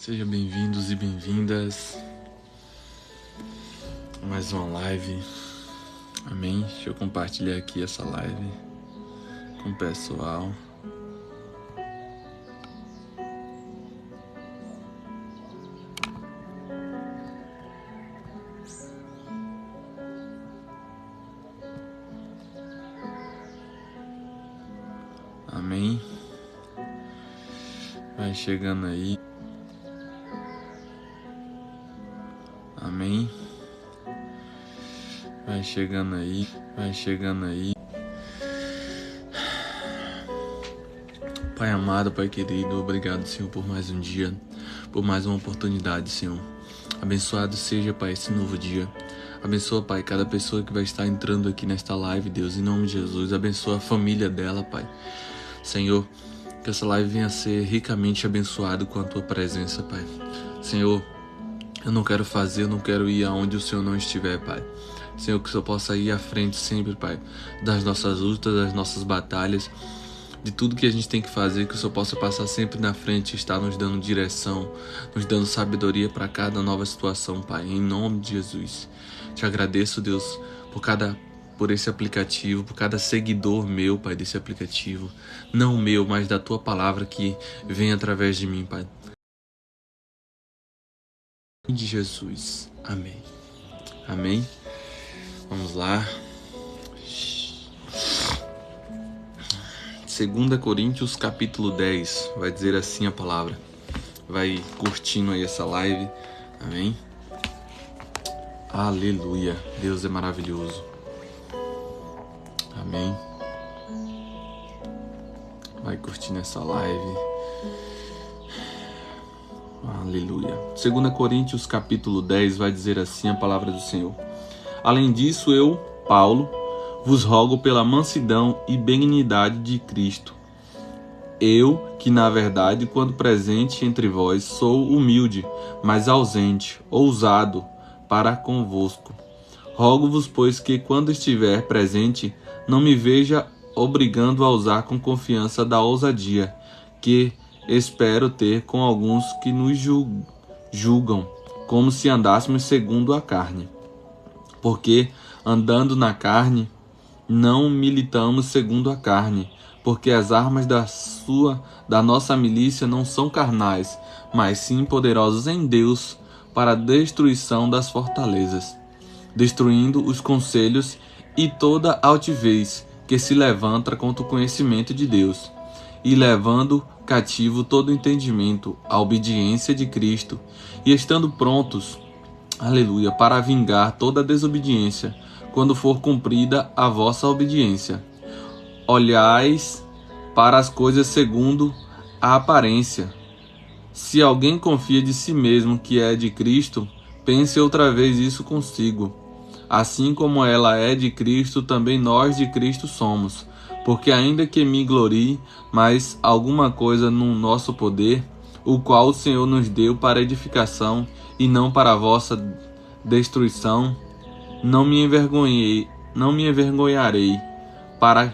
Sejam bem-vindos e bem-vindas a mais uma live. Amém? Deixa eu compartilhar aqui essa live com o pessoal. Amém? Vai chegando aí. Amém? Vai chegando aí. Vai chegando aí. Pai amado, Pai querido, obrigado, Senhor, por mais um dia, por mais uma oportunidade, Senhor. Abençoado seja, Pai, esse novo dia. Abençoa, Pai, cada pessoa que vai estar entrando aqui nesta live, Deus, em nome de Jesus. Abençoa a família dela, Pai. Senhor, que essa live venha a ser ricamente abençoada com a Tua presença, Pai. Senhor, eu não quero ir aonde o Senhor não estiver, Pai. Senhor, que o Senhor possa ir à frente sempre, Pai, das nossas lutas, das nossas batalhas, de tudo que a gente tem que fazer, que o Senhor possa passar sempre na frente, estar nos dando direção, nos dando sabedoria para cada nova situação, Pai, em nome de Jesus. Te agradeço, Deus, por esse aplicativo, por cada seguidor meu, Pai, desse aplicativo, não meu, mas da Tua palavra que vem através de mim, Pai. Em nome de Jesus, amém. Amém. Vamos lá. 2 Coríntios capítulo 10, vai dizer assim a palavra. Vai curtindo aí essa live, amém? Aleluia, Deus é maravilhoso, amém? Vai curtindo essa live, aleluia. 2 Coríntios capítulo 10 vai dizer assim a palavra do Senhor. Além disso, eu, Paulo, vos rogo pela mansidão e benignidade de Cristo. Eu, que na verdade, quando presente entre vós, sou humilde, mas ausente, ousado para convosco. Rogo-vos, pois, que quando estiver presente, não me veja obrigando a usar com confiança da ousadia, que espero ter com alguns que nos julgam, como se andássemos segundo a carne. Porque, andando na carne, não militamos segundo a carne, porque as armas da nossa milícia não são carnais, mas sim poderosas em Deus para a destruição das fortalezas, destruindo os conselhos e toda altivez que se levanta contra o conhecimento de Deus, e levando cativo todo entendimento à obediência de Cristo, e estando prontos, aleluia, para vingar toda a desobediência, quando for cumprida a vossa obediência. Olhais para as coisas segundo a aparência. Se alguém confia de si mesmo que é de Cristo, pense outra vez isso consigo. Assim como ela é de Cristo, também nós de Cristo somos. Porque ainda que me glorie, mas alguma coisa no nosso poder, o qual o Senhor nos deu para edificação e não para a vossa destruição, não me envergonharei, para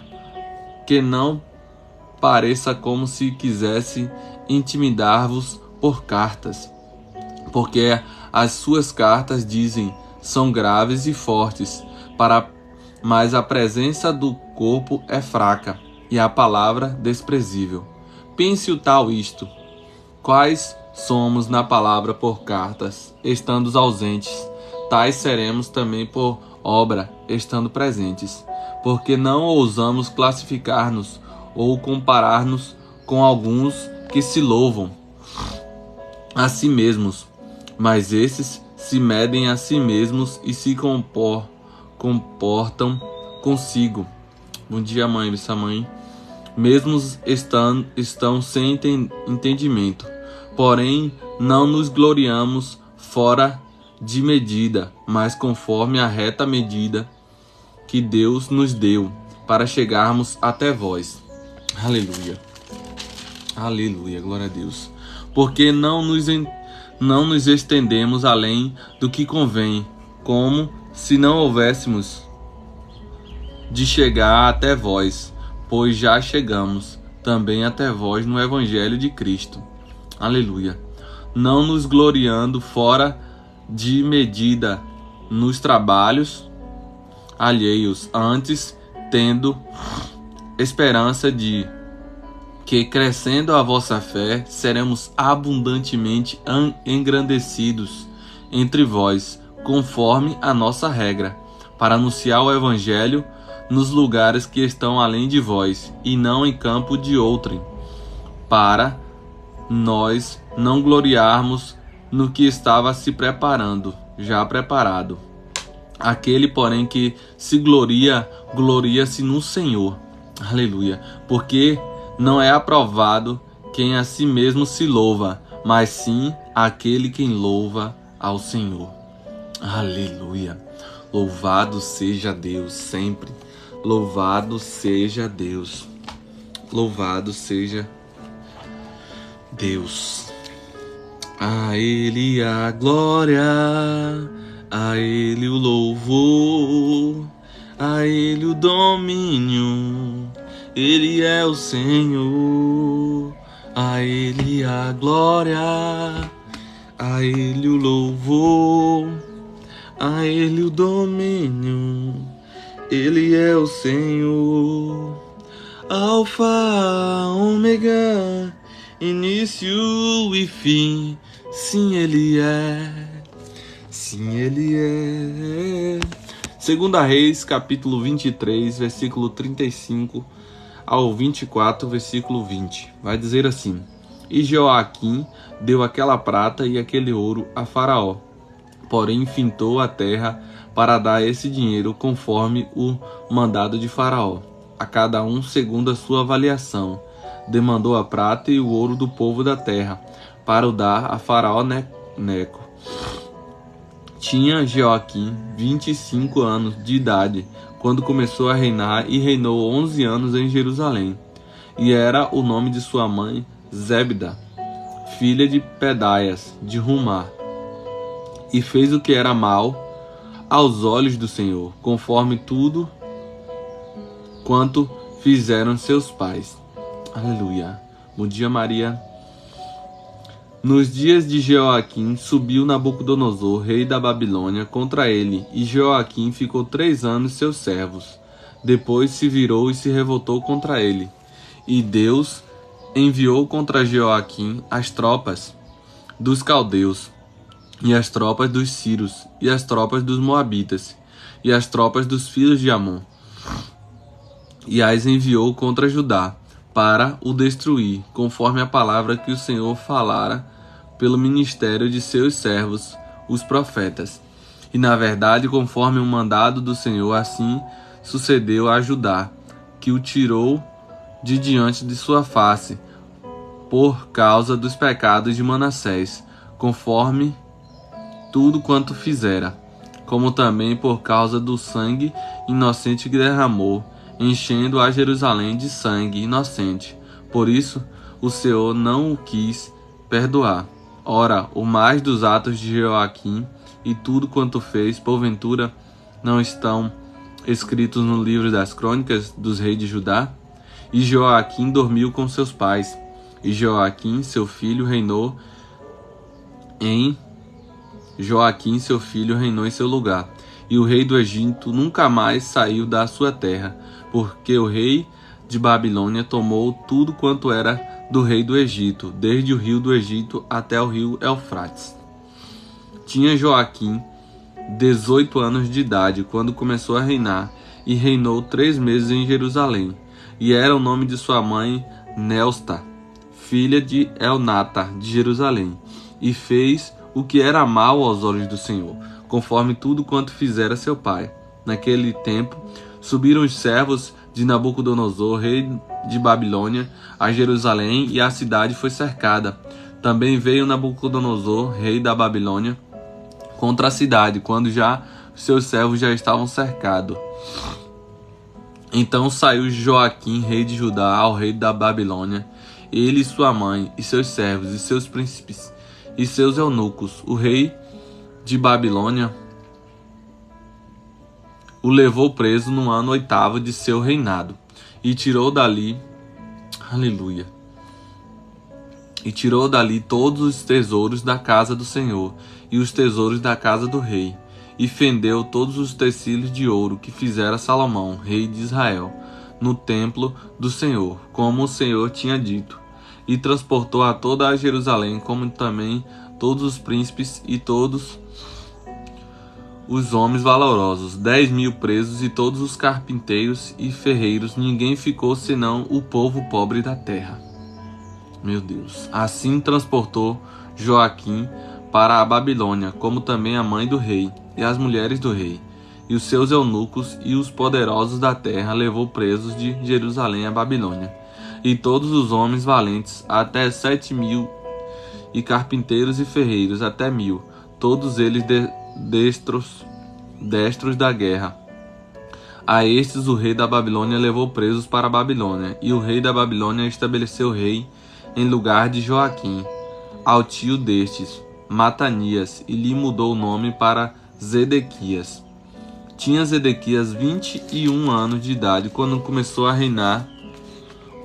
que não pareça como se quisesse intimidar-vos por cartas. Porque as suas cartas, dizem, são graves e fortes, mas a presença do corpo é fraca e a palavra desprezível. Pense o tal isto: quais somos na palavra por cartas, estando ausentes, tais seremos também por obra, estando presentes. Porque não ousamos classificar-nos ou comparar-nos com alguns que se louvam a si mesmos, mas esses se medem a si mesmos e se comportam consigo. Bom dia, mãe, essa mãe. Mesmos estão sem entendimento. Porém, não nos gloriamos fora de medida, mas conforme a reta medida que Deus nos deu, para chegarmos até vós. Aleluia. Aleluia, glória a Deus. Porque não nos estendemos além do que convém, como se não houvéssemos de chegar até vós, pois já chegamos também até vós no Evangelho de Cristo. Aleluia. não nos gloriando fora de medida nos trabalhos alheios, antes tendo esperança de que, crescendo a vossa fé, seremos abundantemente engrandecidos entre vós, conforme a nossa regra, para anunciar o Evangelho nos lugares que estão além de vós, e não em campo de outrem, para nós não gloriarmos no que estava se preparando, já preparado. Aquele, porém, que se gloria, gloria-se no Senhor. Aleluia. Porque não é aprovado quem a si mesmo se louva, mas sim aquele quem louva ao Senhor. Aleluia. Louvado seja Deus sempre. Louvado seja Deus. Louvado seja Deus. A Ele a glória, a Ele o louvor, a Ele o domínio, Ele é o Senhor. A Ele a glória, a Ele o louvor, a Ele o domínio, Ele é o Senhor. Alfa, ômega, início e fim, sim, Ele é. Sim, Ele é. 2 Reis, capítulo 23, versículo 35 ao 24, versículo 20. Vai dizer assim: E Jeoaquim deu aquela prata e aquele ouro a Faraó, porém fintou a terra para dar esse dinheiro conforme o mandado de Faraó, a cada um segundo a sua avaliação. Demandou a prata e o ouro do povo da terra, para o dar a Faraó Neco. Tinha Jeoaquim 25 anos de idade quando começou a reinar, e reinou 11 anos em Jerusalém. E era o nome de sua mãe Zébida, filha de Pedaias, de Rumá. E fez o que era mal aos olhos do Senhor, conforme tudo quanto fizeram seus pais. Aleluia. Bom dia, Maria. Nos dias de Jeoaquim, subiu Nabucodonosor, rei da Babilônia, contra ele, e Jeoaquim ficou 3 anos seus servos. Depois se virou e se revoltou contra ele. E Deus enviou contra Jeoaquim as tropas dos caldeus, e as tropas dos sírios, e as tropas dos moabitas, e as tropas dos filhos de Amon. E as enviou contra Judá, para o destruir, conforme a palavra que o Senhor falara pelo ministério de seus servos, os profetas. E na verdade, conforme o mandado do Senhor, assim sucedeu a Judá, que o tirou de diante de sua face, por causa dos pecados de Manassés, conforme tudo quanto fizera, como também por causa do sangue inocente que derramou, enchendo a Jerusalém de sangue inocente. Por isso o Senhor não o quis perdoar. Ora, o mais dos atos de Jeoaquim e tudo quanto fez, porventura, não estão escritos no livro das crônicas dos reis de Judá? E Jeoaquim dormiu com seus pais, e Jeoaquim, seu filho, reinou em seu lugar. E o rei do Egito nunca mais saiu da sua terra, porque o rei de Babilônia tomou tudo quanto era do rei do Egito, desde o rio do Egito até o rio Eufrates. Tinha Joaquim 18 anos de idade quando começou a reinar, e reinou 3 meses em Jerusalém. E era o nome de sua mãe Nelsta, filha de Elnata, de Jerusalém. E fez o que era mal aos olhos do Senhor, conforme tudo quanto fizera seu pai. Naquele tempo, subiram os servos de Nabucodonosor, rei de Babilônia, a Jerusalém, e a cidade foi cercada. Também veio Nabucodonosor, rei da Babilônia, contra a cidade, quando já seus servos já estavam cercados. Então saiu Joaquim, rei de Judá, ao rei da Babilônia, ele e sua mãe, e seus servos, e seus príncipes, e seus eunucos. O rei de Babilônia o levou preso no ano 8º de seu reinado, e tirou dali, aleluia, E tirou dali todos os tesouros da casa do Senhor e os tesouros da casa do rei, e fendeu todos os utensílios de ouro que fizera Salomão, rei de Israel, no templo do Senhor, como o Senhor tinha dito, e transportou a toda a Jerusalém, como também todos os príncipes e todos os homens valorosos, 10.000 presos e todos os carpinteiros e ferreiros, ninguém ficou senão o povo pobre da terra. Meu Deus. Assim transportou Joaquim para a Babilônia, como também a mãe do rei e as mulheres do rei, e os seus eunucos e os poderosos da terra levou presos de Jerusalém à Babilônia, e todos os homens valentes, até 7.000, e carpinteiros e ferreiros, até 1.000, todos eles destros da guerra. A estes o rei da Babilônia levou presos para a Babilônia, e o rei da Babilônia estabeleceu rei em lugar de Joaquim, ao tio destes, Matanias, e lhe mudou o nome para Zedequias. Tinha Zedequias 21 anos de idade quando começou a reinar,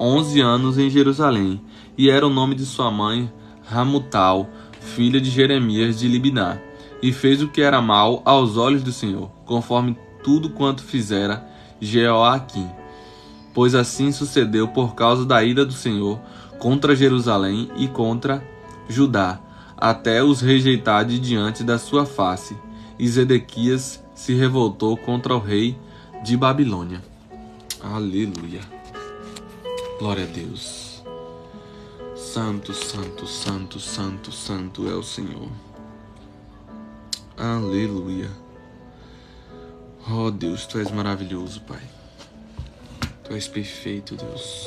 11 anos em Jerusalém, e era o nome de sua mãe Hamutal, filha de Jeremias de Libná, e fez o que era mal aos olhos do Senhor, conforme tudo quanto fizera Jeoaquim. Pois assim sucedeu por causa da ira do Senhor contra Jerusalém e contra Judá, até os rejeitar de diante da sua face. E Zedequias se revoltou contra o rei de Babilônia. Aleluia. Glória a Deus. Santo, santo, santo, santo, santo é o Senhor. Aleluia. Oh Deus, Tu és maravilhoso, Pai. Tu és perfeito, Deus.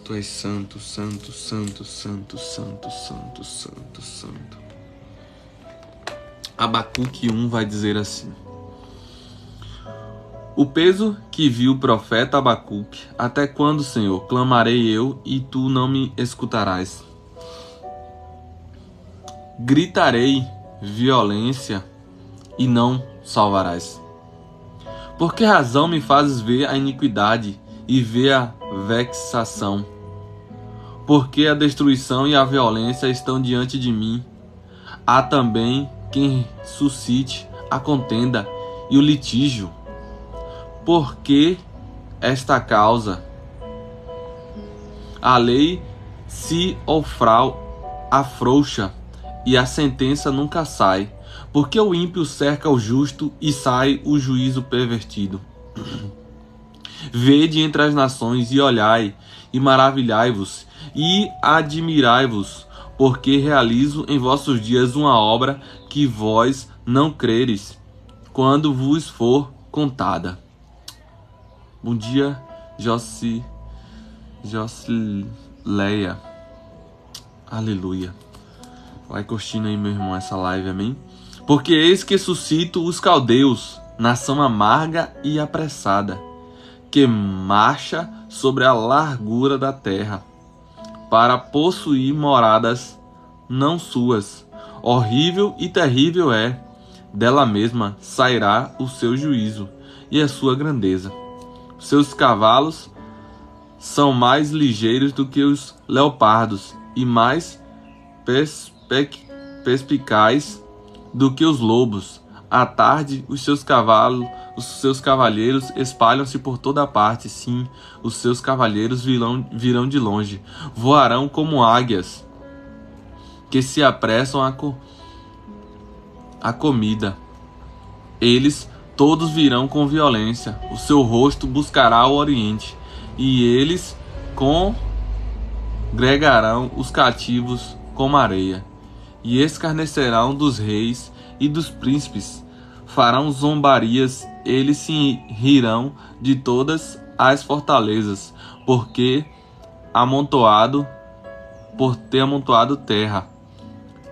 Tu és santo, santo, santo, santo, santo, santo, santo, santo. Abacuque 1 vai dizer assim: o peso que viu o profeta Abacuque, até quando, Senhor, clamarei eu e Tu não me escutarás? Gritarei violência e não salvarás. Por que razão me fazes ver a iniquidade e ver a vexação? Porque a destruição e a violência estão diante de mim. Há também quem suscite a contenda e o litígio. Por que esta causa? A lei se afrouxa e a sentença nunca sai. Porque o ímpio cerca o justo e sai o juízo pervertido. Vede entre as nações e olhai, e maravilhai-vos, e admirai-vos, porque realizo em vossos dias uma obra que vós não creres, quando vos for contada. Bom dia, Josileia. Aleluia. Vai curtindo aí, meu irmão, essa live, amém? Porque eis que suscito os caldeus, nação amarga e apressada, que marcha sobre a largura da terra, para possuir moradas não suas. Horrível e terrível é, dela mesma sairá o seu juízo e a sua grandeza. Seus cavalos são mais ligeiros do que os leopardos e mais perspicazes do que os lobos. À tarde, os seus cavalheiros espalham-se por toda parte. Sim, os seus cavalheiros virão de longe. Voarão como águias que se apressam à comida. Eles todos virão com violência. O seu rosto buscará o oriente. E eles congregarão os cativos como areia. E escarnecerão dos reis e dos príncipes, farão zombarias, eles se rirão de todas as fortalezas, por ter amontoado terra,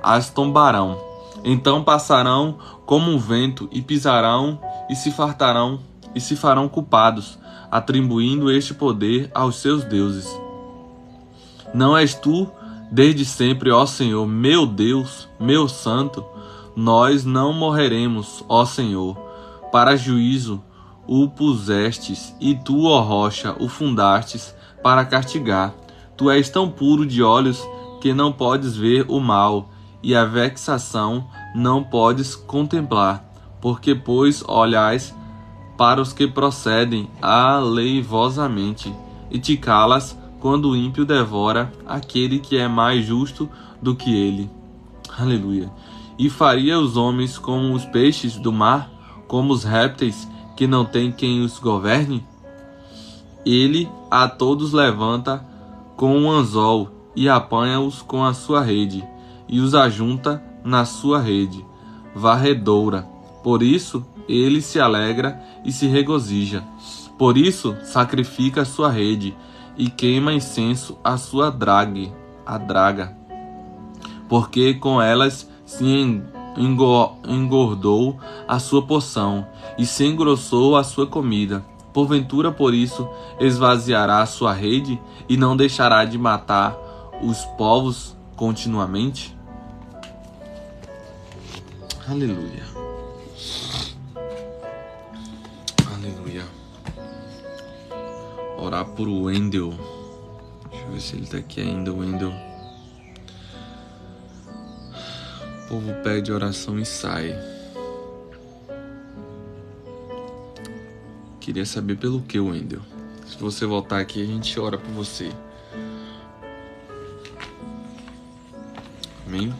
as tombarão. Então passarão como um vento e pisarão e se fartarão e se farão culpados, atribuindo este poder aos seus deuses. Não és tu desde sempre, ó Senhor, meu Deus, meu Santo? Nós não morreremos, ó Senhor. Para juízo o pusestes, e tu, ó rocha, o fundastes para castigar. Tu és tão puro de olhos que não podes ver o mal, e a vexação não podes contemplar, porque, pois, olhais para os que procedem aleivosamente, e te calas quando o ímpio devora aquele que é mais justo do que ele. Aleluia. E faria os homens como os peixes do mar, como os répteis que não tem quem os governe? Ele a todos levanta com um anzol e apanha-os com a sua rede, e os ajunta na sua rede varredoura. Por isso ele se alegra e se regozija. Por isso sacrifica a sua rede e queima incenso a sua draga, porque com elas se engordou a sua porção e se engrossou a sua comida. Porventura, por isso, esvaziará a sua rede e não deixará de matar os povos continuamente? Aleluia. Aleluia. Orar por Wendel. Deixa eu ver se ele tá aqui ainda, Wendel. O povo pede oração e sai. Queria saber pelo que, Wendel. Se você voltar aqui, a gente ora por você. Amém?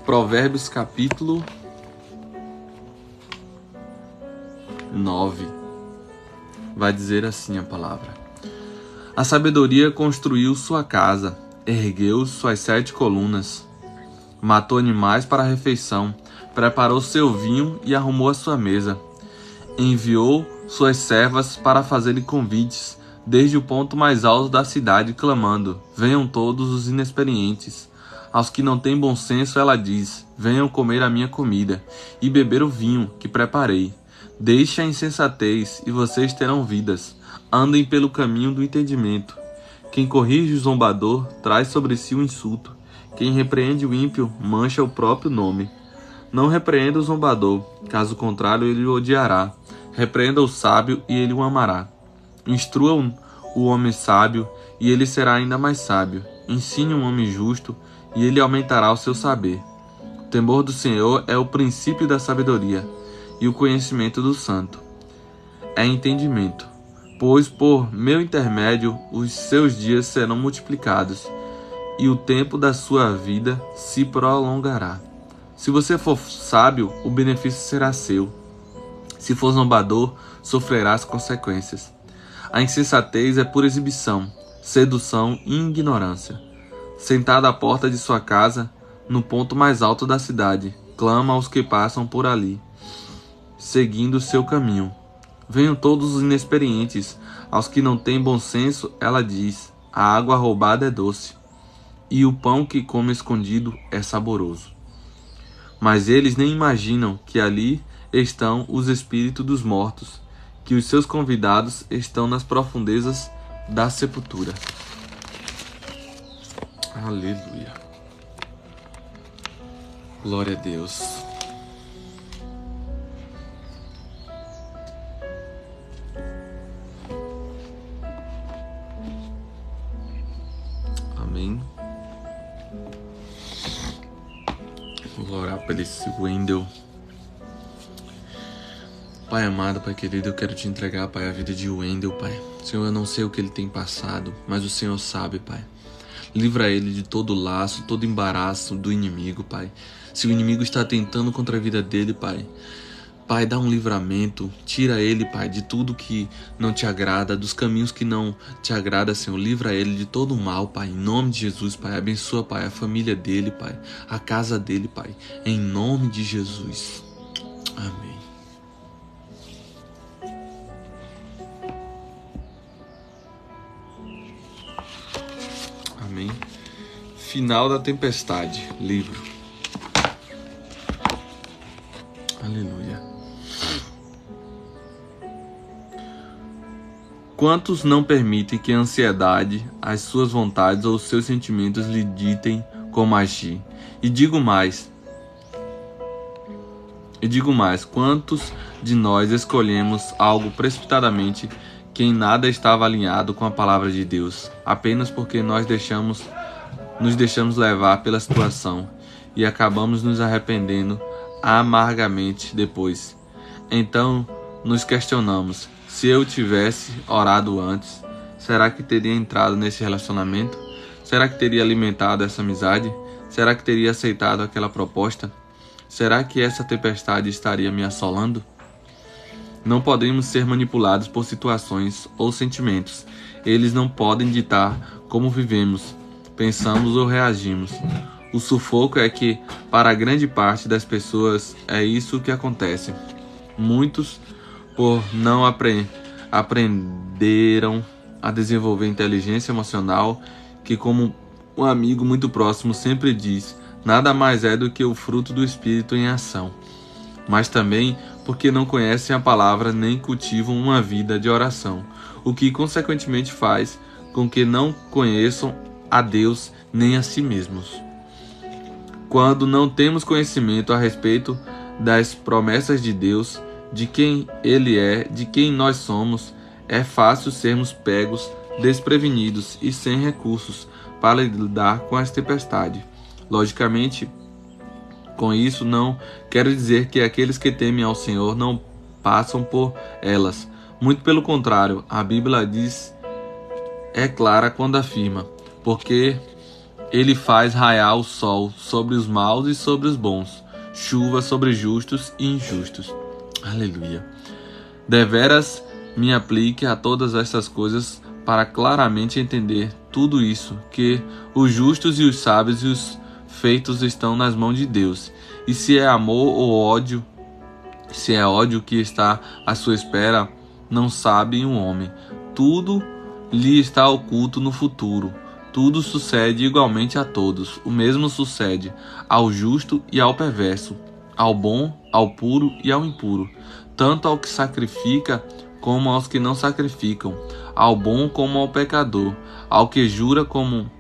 Provérbios capítulo 9. Vai dizer assim a palavra: a sabedoria construiu sua casa, ergueu suas 7 colunas, matou animais para a refeição, preparou seu vinho e arrumou a sua mesa. Enviou suas servas para fazerem convites, desde o ponto mais alto da cidade, clamando: venham todos os inexperientes. Aos que não têm bom senso ela diz: venham comer a minha comida e beber o vinho que preparei. Deixe a insensatez e vocês terão vidas. Andem pelo caminho do entendimento. Quem corrige o zombador traz sobre si o insulto. Quem repreende o ímpio mancha o próprio nome. Não repreenda o zombador, caso contrário ele o odiará. Repreenda o sábio e ele o amará. Instrua o homem sábio e ele será ainda mais sábio. Ensine um homem justo e ele aumentará o seu saber. O temor do Senhor é o princípio da sabedoria, e o conhecimento do santo é entendimento. Pois por meu intermédio os seus dias serão multiplicados, e o tempo da sua vida se prolongará. Se você for sábio, o benefício será seu. Se for zombador, sofrerá as consequências. A insensatez é pura exibição, sedução e ignorância. Sentado à porta de sua casa, no ponto mais alto da cidade, clama aos que passam por ali, seguindo seu caminho. Venham todos os inexperientes, aos que não têm bom senso, ela diz: a água roubada é doce, e o pão que come escondido é saboroso. Mas eles nem imaginam que ali estão os espíritos dos mortos, que os seus convidados estão nas profundezas da sepultura. Aleluia. Glória a Deus. Amém. Vou orar por esse Wendel. Pai amado, Pai querido, eu quero te entregar, Pai, a vida de Wendel, Pai. Senhor, eu não sei o que ele tem passado, mas o Senhor sabe, Pai. Livra ele de todo laço, todo embaraço do inimigo, Pai. Se o inimigo está tentando contra a vida dele, Pai, Pai, dá um livramento, tira ele, Pai, de tudo que não te agrada, dos caminhos que não te agrada, Senhor. Livra ele de todo o mal, Pai, em nome de Jesus, Pai. Abençoa, Pai, a família dele, Pai, a casa dele, Pai, em nome de Jesus. Amém. Amém. Final da Tempestade, livro. Aleluia. Quantos não permitem que a ansiedade, as suas vontades ou os seus sentimentos lhe ditem como agir? E digo mais, quantos de nós escolhemos algo precipitadamente que em nada estava alinhado com a palavra de Deus, apenas porque nos deixamos levar pela situação e acabamos nos arrependendo amargamente depois. Então nos questionamos: se eu tivesse orado antes, será que teria entrado nesse relacionamento? Será que teria alimentado essa amizade? Será que teria aceitado aquela proposta? Será que essa tempestade estaria me assolando? Não podemos ser manipulados por situações ou sentimentos. Eles não podem ditar como vivemos, pensamos ou reagimos. O sufoco é que, para grande parte das pessoas, é isso que acontece. Muitos, por não aprenderam a desenvolver inteligência emocional, que, como um amigo muito próximo sempre diz, nada mais é do que o fruto do Espírito em ação. Mas também porque não conhecem a palavra nem cultivam uma vida de oração, o que consequentemente faz com que não conheçam a Deus nem a si mesmos. Quando não temos conhecimento a respeito das promessas de Deus, de quem Ele é, de quem nós somos, é fácil sermos pegos, desprevenidos e sem recursos para lidar com as tempestades. Logicamente, com isso não quero dizer que aqueles que temem ao Senhor não passam por elas. Muito pelo contrário, a Bíblia é clara quando afirma: porque Ele faz raiar o sol sobre os maus e sobre os bons, chuva sobre justos e injustos. Aleluia. Deveras me aplique a todas estas coisas para claramente entender tudo isso, que os justos e os sábios e os feitos estão nas mãos de Deus. E se é amor ou ódio, se é ódio que está à sua espera, não sabe um homem. Tudo lhe está oculto no futuro. Tudo sucede igualmente a todos. O mesmo sucede ao justo e ao perverso, ao bom, ao puro e ao impuro, tanto ao que sacrifica como aos que não sacrificam, ao bom como ao pecador, ao que jura como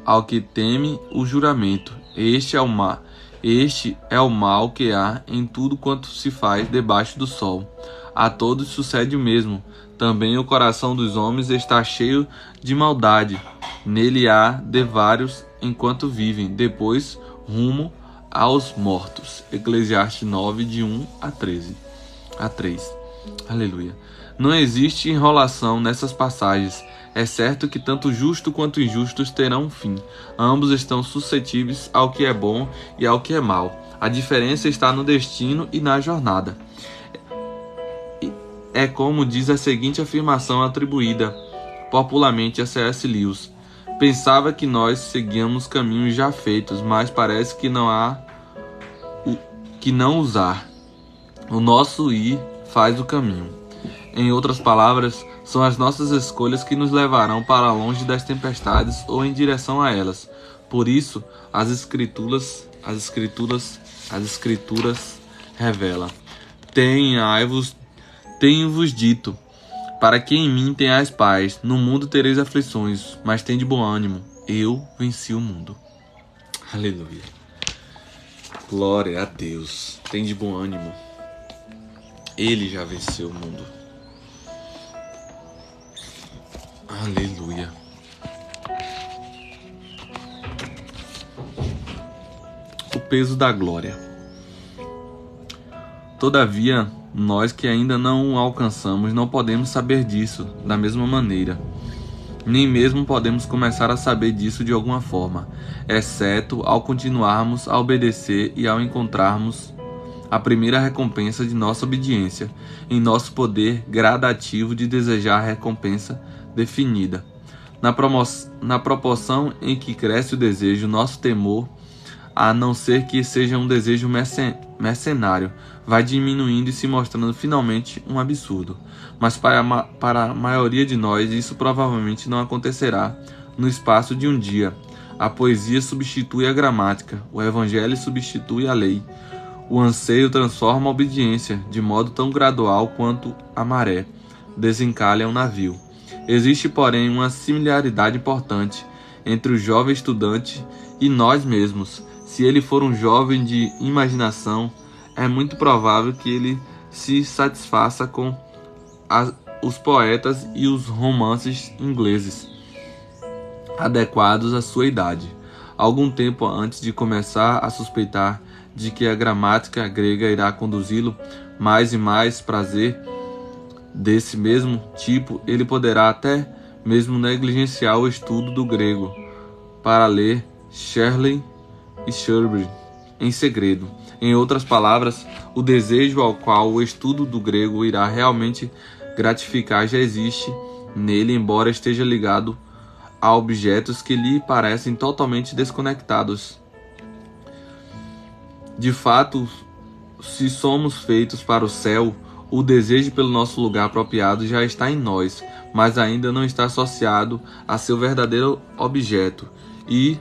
ao que teme o juramento. Este é o mal que há em tudo quanto se faz debaixo do sol. A todos sucede o mesmo. Também o coração dos homens está cheio de maldade. Nele há de vários enquanto vivem, depois rumo aos mortos. Eclesiastes 9, de 1 a 3. Aleluia. Não existe enrolação nessas passagens. É certo que tanto justo quanto injustos terão um fim. Ambos estão suscetíveis ao que é bom e ao que é mal. A diferença está no destino e na jornada. É como diz a seguinte afirmação atribuída popularmente a C.S. Lewis: pensava que nós seguíamos caminhos já feitos, mas parece que não há que não usar. O nosso ir faz o caminho. Em outras palavras, são as nossas escolhas que nos levarão para longe das tempestades ou em direção a elas. Por isso, as escrituras revelam: tenho-vos dito, para que em mim tenhais paz. No mundo tereis aflições, mas tende bom ânimo. Eu venci o mundo. Aleluia. Glória a Deus. Tende bom ânimo. Ele já venceu o mundo. Aleluia. O peso da glória. Todavia, nós que ainda não o alcançamos, não podemos saber disso da mesma maneira. Nem mesmo podemos começar a saber disso de alguma forma, exceto ao continuarmos a obedecer e ao encontrarmos a primeira recompensa de nossa obediência, em nosso poder gradativo de desejar a recompensa definida. Na proporção em que cresce o desejo, nosso temor, a não ser que seja um desejo mercenário, vai diminuindo e se mostrando finalmente um absurdo. Mas para a maioria de nós, isso provavelmente não acontecerá no espaço de um dia. A poesia substitui a gramática, o evangelho substitui a lei. O anseio transforma a obediência, de modo tão gradual quanto a maré desencalha um navio. Existe, porém, uma similaridade importante entre o jovem estudante e nós mesmos. Se ele for um jovem de imaginação, é muito provável que ele se satisfaça com os poetas e os romances ingleses, adequados à sua idade. Algum tempo antes de começar a suspeitar de que a gramática grega irá conduzi-lo mais e mais prazer desse mesmo tipo, ele poderá até mesmo negligenciar o estudo do grego para ler Shelley e Sherbrooke em segredo. Em outras palavras, o desejo ao qual o estudo do grego irá realmente gratificar já existe nele, embora esteja ligado a objetos que lhe parecem totalmente desconectados. De fato, se somos feitos para o céu, o desejo pelo nosso lugar apropriado já está em nós, mas ainda não está associado a seu verdadeiro objeto e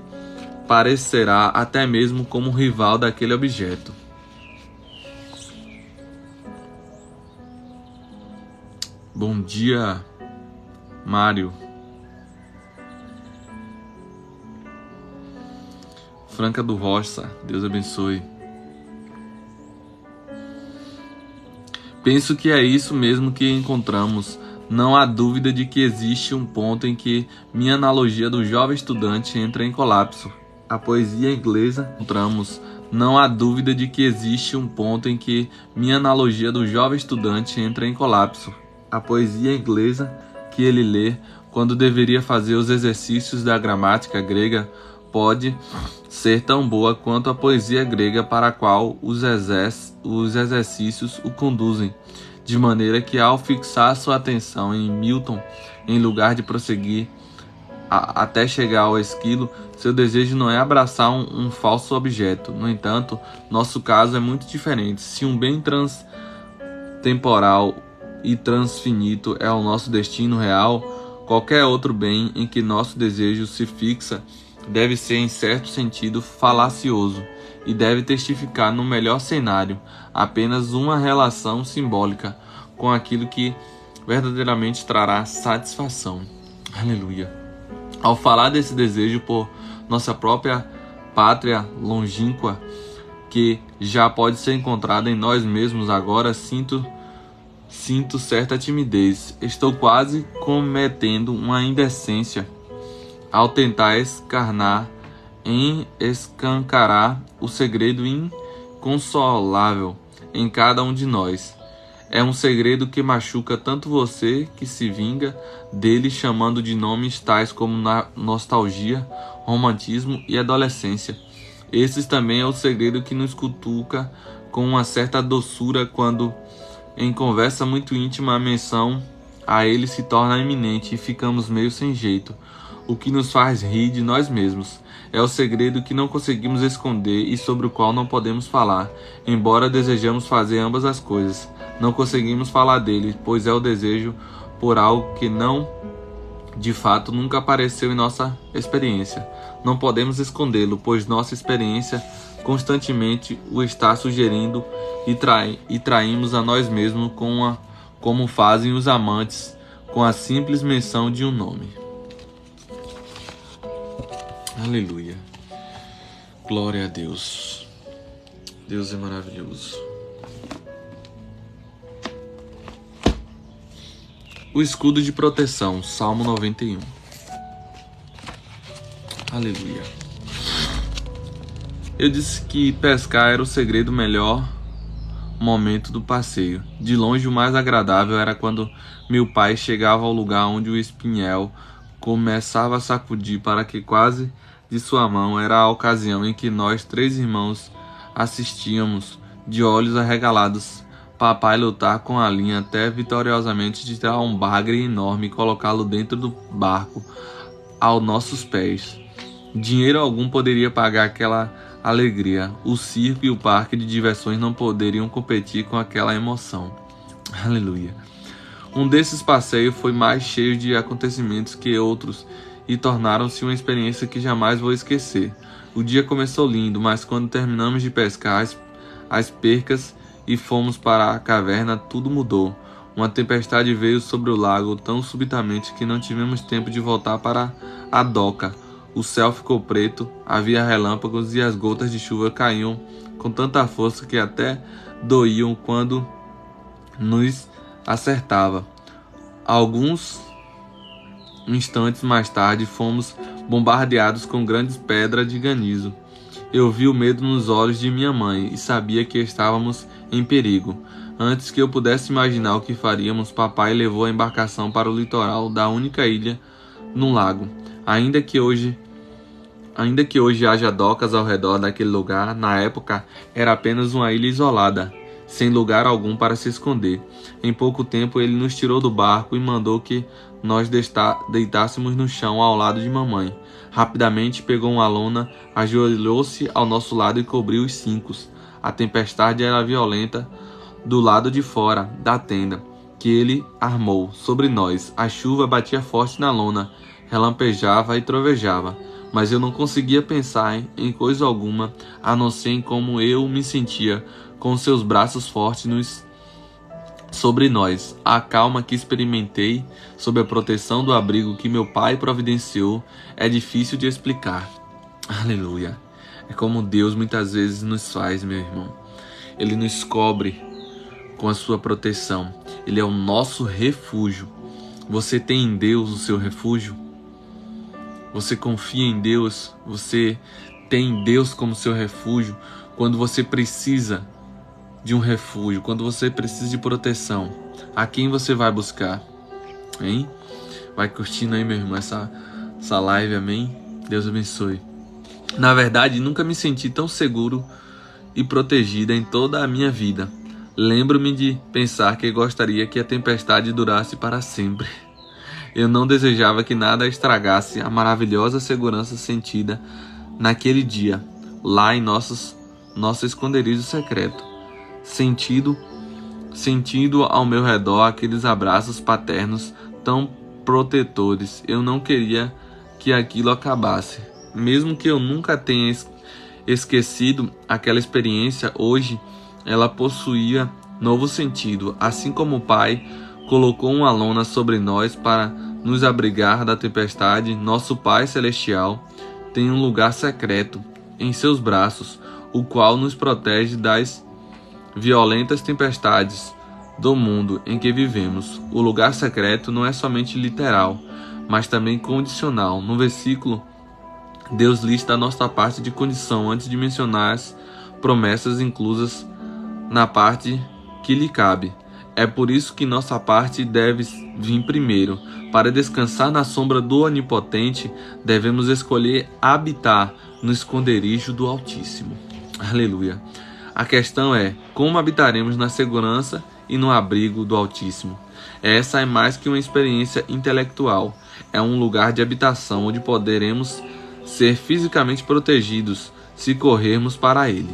parecerá até mesmo como um rival daquele objeto. Bom dia, Mário. Franca do Roça, Deus abençoe. Penso que é isso mesmo que encontramos. Não há dúvida de que existe um ponto em que minha analogia do jovem estudante entra em colapso. A poesia inglesa Não há dúvida de que existe um ponto em que minha analogia do jovem estudante entra em colapso. A poesia inglesa que ele lê quando deveria fazer os exercícios da gramática grega pode ser tão boa quanto a poesia grega para a qual os exercícios o conduzem, de maneira que ao fixar sua atenção em Milton, em lugar de prosseguir até chegar ao Esquilo, seu desejo não é abraçar um falso objeto. No entanto, nosso caso é muito diferente. Se um bem transtemporal e transfinito é o nosso destino real, qualquer outro bem em que nosso desejo se fixa deve ser, em certo sentido, falacioso e deve testificar, no melhor cenário, apenas uma relação simbólica com aquilo que verdadeiramente trará satisfação. Aleluia. Ao falar desse desejo por nossa própria pátria longínqua, que já pode ser encontrada em nós mesmos agora, sinto certa timidez. Estou quase cometendo uma indecência ao tentar escancarar o segredo inconsolável em cada um de nós. É um segredo que machuca tanto você que se vinga dele chamando de nomes tais como nostalgia, romantismo e adolescência. Esses também é o segredo que nos cutuca com uma certa doçura quando, em conversa muito íntima, a menção a ele se torna iminente e ficamos meio sem jeito. O que nos faz rir de nós mesmos é o segredo que não conseguimos esconder e sobre o qual não podemos falar, embora desejamos fazer ambas as coisas. Não conseguimos falar dele, pois é o desejo por algo que não, de fato, nunca apareceu em nossa experiência. Não podemos escondê-lo, pois nossa experiência constantemente o está sugerindo e traímos a nós mesmos como fazem os amantes com a simples menção de um nome. Aleluia. Glória a Deus. Deus é maravilhoso. O escudo de proteção, Salmo 91. Aleluia. Eu disse que pescar era o segredo melhor momento do passeio. De longe o mais agradável era quando meu pai chegava ao lugar onde o espinhel começava a sacudir para que quase de sua mão. Era a ocasião em que nós, 3 irmãos, assistíamos, de olhos arregalados, papai lutar com a linha até vitoriosamente de tirar um bagre enorme e colocá-lo dentro do barco aos nossos pés. Dinheiro algum poderia pagar aquela alegria. O circo e o parque de diversões não poderiam competir com aquela emoção. Aleluia. Um desses passeios foi mais cheio de acontecimentos que outros e tornaram-se uma experiência que jamais vou esquecer. O dia começou lindo, mas quando terminamos de pescar as percas e fomos para a caverna, tudo mudou. Uma tempestade veio sobre o lago tão subitamente que não tivemos tempo de voltar para a doca. O céu ficou preto, havia relâmpagos e as gotas de chuva caíam com tanta força que até doíam quando nos acertava. Alguns instantes mais tarde, fomos bombardeados com grandes pedras de granizo. Eu vi o medo nos olhos de minha mãe e sabia que estávamos em perigo. Antes que eu pudesse imaginar o que faríamos, papai levou a embarcação para o litoral da única ilha no lago. Ainda que hoje haja docas ao redor daquele lugar, na época era apenas uma ilha isolada, sem lugar algum para se esconder. Em pouco tempo ele nos tirou do barco e mandou que nós deitássemos no chão ao lado de mamãe. Rapidamente pegou uma lona, ajoelhou-se ao nosso lado e cobriu os cincos. A tempestade era violenta do lado de fora da tenda que ele armou sobre nós. A chuva batia forte na lona, relampejava e trovejava, mas eu não conseguia pensar em coisa alguma, a não ser em como eu me sentia com seus braços fortes sobre nós. A calma que experimentei sob a proteção do abrigo que meu pai providenciou é difícil de explicar. Aleluia! É como Deus muitas vezes nos faz, meu irmão. Ele nos cobre com a sua proteção. Ele é o nosso refúgio. Você tem em Deus o seu refúgio? Você confia em Deus? Você tem Deus como seu refúgio quando você precisa de um refúgio, quando você precisa de proteção? A quem você vai buscar? Hein? Vai curtindo aí, meu irmão, essa live, amém? Deus abençoe. Na verdade, nunca me senti tão seguro e protegida em toda a minha vida. Lembro-me de pensar que gostaria que a tempestade durasse para sempre. Eu não desejava que nada estragasse a maravilhosa segurança sentida naquele dia, lá em nosso esconderijo secreto. Sentindo ao meu redor aqueles abraços paternos tão protetores. Eu não queria que aquilo acabasse. Mesmo que eu nunca tenha esquecido aquela experiência, hoje ela possuía novo sentido. Assim como o Pai colocou uma lona sobre nós para nos abrigar da tempestade, nosso Pai Celestial tem um lugar secreto em seus braços, o qual nos protege das violentas tempestades do mundo em que vivemos. O lugar secreto não é somente literal, mas também condicional. No versículo, Deus lista a nossa parte de condição antes de mencionar as promessas inclusas na parte que lhe cabe. É por isso que nossa parte deve vir primeiro. Para descansar na sombra do Onipotente, devemos escolher habitar no esconderijo do Altíssimo. Aleluia. A questão é, como habitaremos na segurança e no abrigo do Altíssimo? Essa é mais que uma experiência intelectual. É um lugar de habitação onde poderemos ser fisicamente protegidos se corrermos para ele.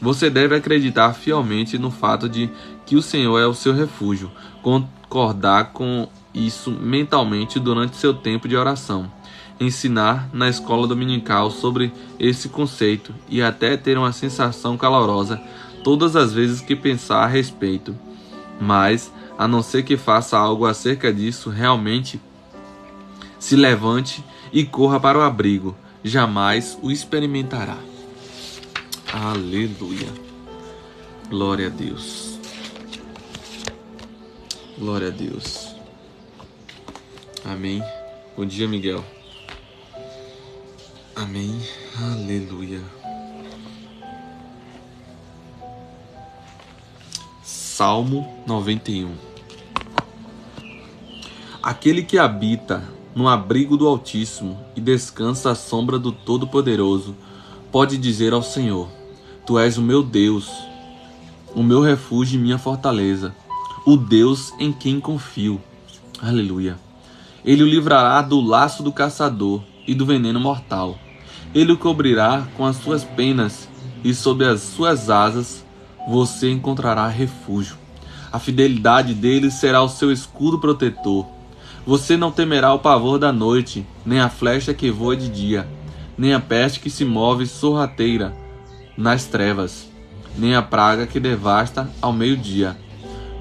Você deve acreditar fielmente no fato de que o Senhor é o seu refúgio, concordar com isso mentalmente durante seu tempo de oração, ensinar na escola dominical sobre esse conceito e até ter uma sensação calorosa todas as vezes que pensar a respeito. Mas, a não ser que faça algo acerca disso, realmente se levante e corra para o abrigo, jamais o experimentará. Aleluia. Glória a Deus. Glória a Deus. Amém. Bom dia, Miguel. Amém. Aleluia. Salmo 91. Aquele que habita no abrigo do Altíssimo e descansa à sombra do Todo-Poderoso pode dizer ao Senhor: Tu és o meu Deus, o meu refúgio e minha fortaleza, o Deus em quem confio. Aleluia. Ele o livrará do laço do caçador e do veneno mortal. Ele o cobrirá com as suas penas e sob as suas asas você encontrará refúgio. A fidelidade dele será o seu escudo protetor. Você não temerá o pavor da noite, nem a flecha que voa de dia, nem a peste que se move sorrateira nas trevas, nem a praga que devasta ao meio-dia.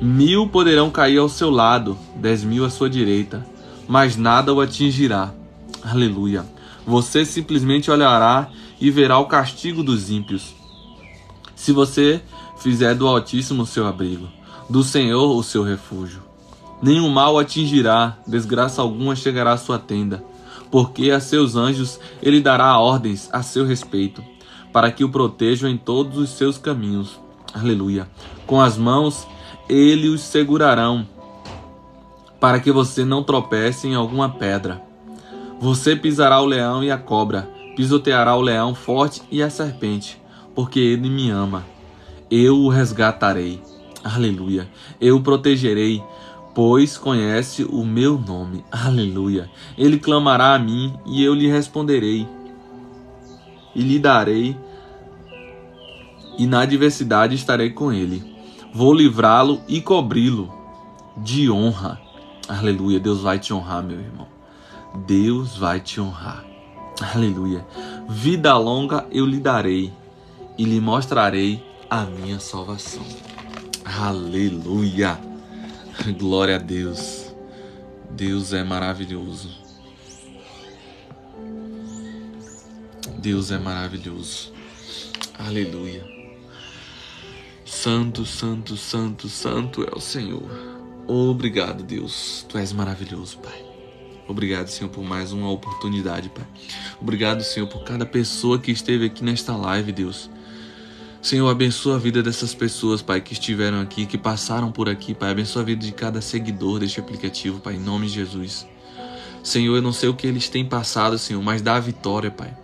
1000 poderão cair ao seu lado, 10.000 à sua direita, mas nada o atingirá. Aleluia. Você simplesmente olhará e verá o castigo dos ímpios. Se você fizer do Altíssimo o seu abrigo, do Senhor o seu refúgio, Nenhum mal o atingirá, desgraça alguma chegará à sua tenda, porque a seus anjos ele dará ordens a seu respeito, para que o protejam em todos os seus caminhos. Aleluia. Com as mãos ele os segurarão, para que você não tropece em alguma pedra. Você pisará o leão e a cobra, pisoteará o leão forte e a serpente, porque ele me ama. Eu o resgatarei. Aleluia. Eu o protegerei, pois conhece o meu nome. Aleluia. Ele clamará a mim e eu lhe responderei. E lhe darei, e na adversidade estarei com ele. Vou livrá-lo e cobri-lo de honra. Aleluia. Deus vai te honrar, meu irmão. Deus vai te honrar. Aleluia. Vida longa eu lhe darei e lhe mostrarei a minha salvação. Aleluia. Glória a Deus. Deus é maravilhoso. Deus é maravilhoso. Aleluia. Santo, santo, santo, santo é o Senhor. Obrigado, Deus. Tu és maravilhoso, Pai. Obrigado, Senhor, por mais uma oportunidade, Pai. Obrigado, Senhor, por cada pessoa que esteve aqui nesta live, Deus. Senhor, abençoa a vida dessas pessoas, Pai, que estiveram aqui, que passaram por aqui, Pai. Abençoa a vida de cada seguidor deste aplicativo, Pai, em nome de Jesus. Senhor, eu não sei o que eles têm passado, Senhor, mas dá a vitória, Pai.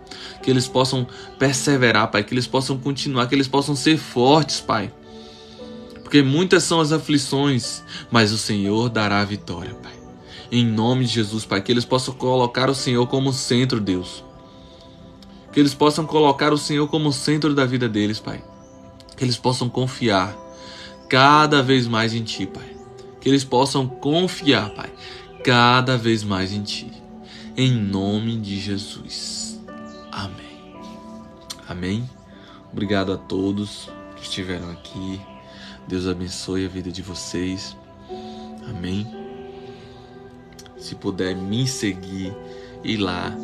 Que eles possam perseverar, Pai, que eles possam continuar, que eles possam ser fortes, Pai. Porque muitas são as aflições, mas o Senhor dará a vitória, Pai. Em nome de Jesus, Pai, que eles possam colocar o Senhor como centro, Deus. Que eles possam colocar o Senhor como centro da vida deles, Pai. Que eles possam confiar cada vez mais em Ti, Pai. Que eles possam confiar, Pai, cada vez mais em Ti. Em nome de Jesus. Amém. Amém. Obrigado a todos que estiveram aqui. Deus abençoe a vida de vocês. Amém. Se puder me seguir, ir lá,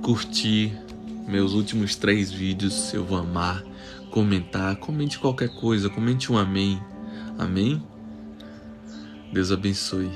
curtir meus últimos 3 vídeos, eu vou amar. Comentar, comente qualquer coisa, comente um amém. Amém? Deus abençoe.